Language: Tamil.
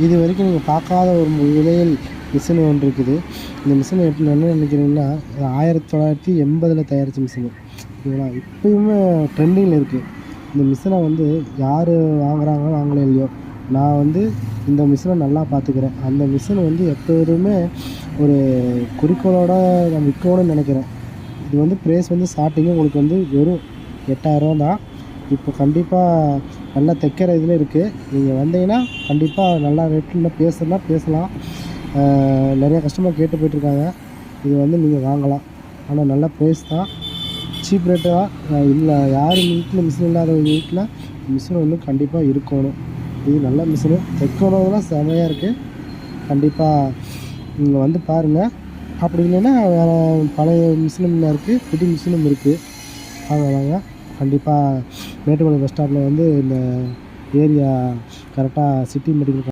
இது வரைக்கும் நீங்கள் பார்க்காத ஒரு விலையில் மிஷின் ஒன்று இருக்குது. இந்த மிஷினை எப்படி என்ன நினைக்கிறீங்கன்னா 1980 தயாரித்த மிஷினு ஓகேங்களா. இப்போயுமே ட்ரெண்டிங்கில் இருக்குது. இந்த மிஷினை வந்து யார் வாங்குகிறாங்களோ வாங்கலை இல்லையோ, நான் வந்து இந்த மிஷினை நல்லா பார்த்துக்கிறேன். அந்த மிஷின் வந்து எப்போதுமே ஒரு குறிக்கோளோடு நான் விற்கணும்னு நினைக்கிறேன். இது வந்து ப்ரைஸ் வந்து ஸ்டார்டிங்கு உங்களுக்கு வந்து வெறும் 8000 தான். இப்போ கண்டிப்பாக நல்லா தைக்கிற இதில் இருக்குது. நீங்கள் வந்தீங்கன்னா கண்டிப்பாக நல்லா ரேட்டில் பேசலாம். நிறையா கஸ்டமர் கேட்டு போய்ட்டுருக்காங்க. இது வந்து நீங்கள் வாங்கலாம். ஆனால் நல்ல ப்ரைஸ் தான், சீப் ரேட்டு தான். இல்லை யார் வீட்டில் மிஷின் இல்லாதவங்க வீட்டில் மிஷின் வந்து கண்டிப்பாக இருக்கணும். இது நல்ல மிஷினு, தைக்கணும்லாம் செமையாக இருக்குது. கண்டிப்பாக நீங்கள் வந்து பாருங்கள். அப்படி இல்லைன்னா வேறு பழைய மிஷினும் இருக்குது, புது மிஷினும் இருக்குது. வாங்க கண்டிப்பாக மேட்டுப்பாளையம் பஸ் ஸ்டாப்பில் வந்து இந்த ஏரியா கரெக்டாக சிட்டி மெடிக்கல்